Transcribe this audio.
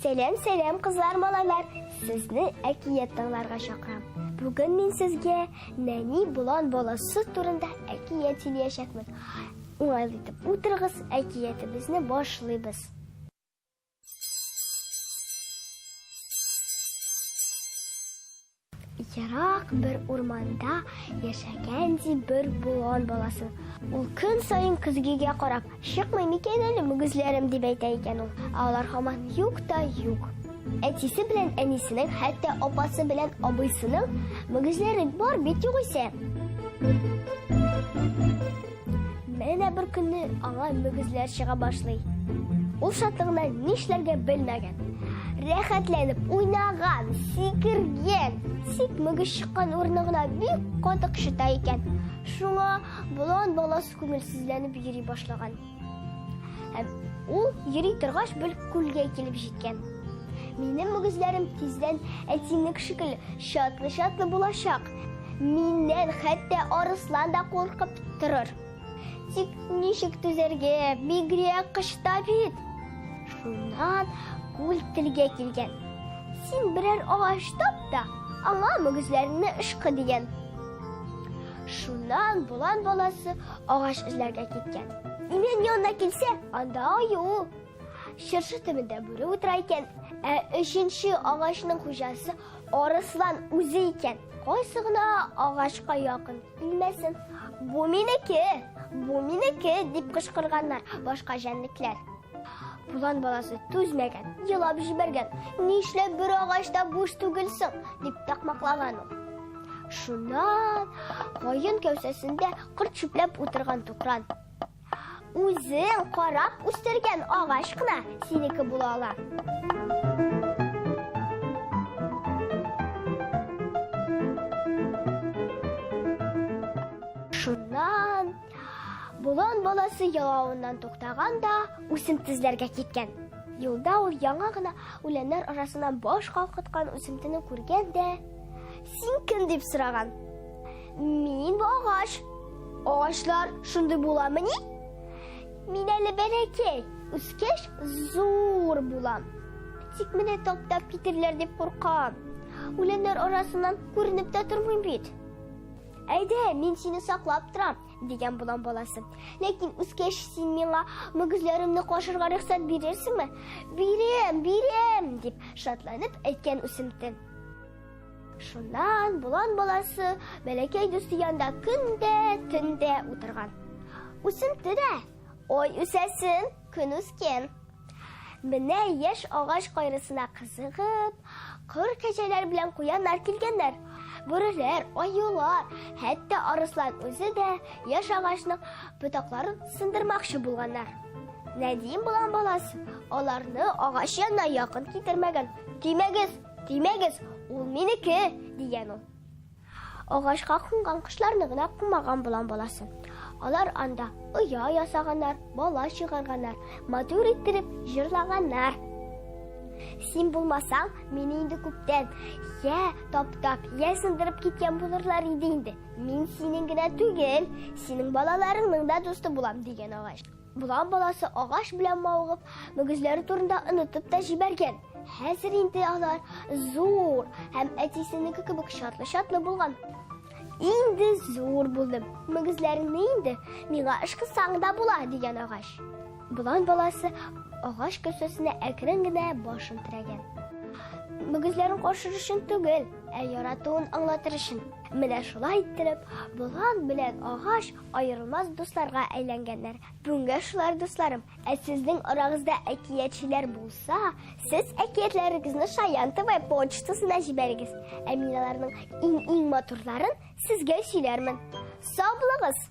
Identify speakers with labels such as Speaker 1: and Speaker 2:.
Speaker 1: Сәлем кызлар, малайлар. Сезне әкият тыңларга чакырам. Бүген мин сезгә Нәни Болан баласы турында әкият сөйләячәкмен. Уңайлы итеп утырыгыз, әкиятебезне башлыйбыз. Ярак бер урманда яшәгән бер болан баласы. Ул көн сайын көзгегә карап, чыкмый микән әле мөгезләрем дип әйтә икән ул. Алар һаман юк та юк. Әтисе белән әнисенең, хәтта апасы белән абыйсының мөгезләре бар бит югыйсә. Менә бер көнне аңа мөгезләр чыга башлый. Ул шатлыгыннан нишләргә белмәгән. Рәхәтләнеп уйнаган, сикергән. Тик мөгез чыккан урынына бик катык шыта икән. Шуңа болан баласы күңелсезләнеп йөри башлаган. Һәм ул йөри торгач бер күлгә килеп җиткән. Минем мөгезләрем тиздән әтинең шикелле шатлы булачак. Миннән хәтта арыслан да куркып торыр. Тик ничек түзәргә, бигрәк кышта бит. Шуннан күл телгә килгән. Син берәр агач тап та, аңа мөгезләрне ышкы дигән. Шуннан болан баласы агач эзләргә киткән. Имен янына килсә, анда аю. Шыршы төбендә бүре утыра икән. Өченче агачның хуҗасы арыслан үзе икән. Кайсы гына агачка якын килмәсен. Бу минеке дип кычкырганнар башка җәнлекләр. Болан баласы түзмәгән, елап җибәргән. Нишләп бер агачта буш түгелсең дип такмаклаган ул. Шуннан каен кәүсәсендә кырт чүпләп утырган тукран. Үзең карап үстергән агач кына синеке була ала. Шуннан болан баласы ялавыннан туктаганда үсемтезләргә киткән. Юлда ул яңа гына үләннәр арасыннан баш калкыткан үсемтене күргәндә, син кем дип сораган. Мин бу агач. Агачлар шундый буламыни? Мин әле бәләкәй, үскәч зур булам. Тик менә таптап китерләр дип куркам. Үләннәр арасыннан күренеп тә тормыйм бит. Әйдә, мин сине саклап торам, дигән болан баласы. Ләкин үскәч син миңа мөгезләремне кашырга рөхсәт бирерсеңме? Бирәм, дип шатланып әйткән үсемте. Шуннан болан баласы бәләкәй дусты янда көндә утырган. Үсемте дә, ой үсәсен, көн үскән. Менә яшь агач кайрысына кызыгып, кыр кәҗәләр белән куяннар килгәннәр. Бүреләр, аюлар, хәтта арыслан үзе дә яшь агачның ботакларын сындырмакчы булганнар. Нәдим болан баласы аларны агач янына якын китермәгән. Тимәгез, ул минеке, дигән ул. Агачка кунган кошларны гына кумаган болан баласы. Алар анда оя ясаганнар, бала чыгарганнар, матур иттереп җырлаганнар. Син булмасаң, мине инде күптән таптап, сындырып киткән булырлар иде инде. Мин синең генә түгел, синең балаларыңның да дусты булам, дигән агач. Болан баласы агач белән мавыгып, мөгезләре турында онытып та җибәргән. Хәзер инде алар зур һәм әтисенеке кебек шатлы булган. Инде зур булдым. Мөгезләреңне инде миңа ышкысаң да була, дигән агач. Болан баласы агач көсәсенә әкрен генә башын терәгән. Мөгезләрен кашыр өчен түгел, яратуын аңлатыр өчен. Менә шулай иттереп, болан белән агач аерылмас дусларга әйләнгәннәр. Бүгенгә шулар дусларым. Сезнең арагызда әкиятчеләр булса, сез әкиятләрегезне Шаян ТВ почтасына җибәрегез. Мин аларның иң матурларын сезгә сөйләрмен. Сау булыгыз!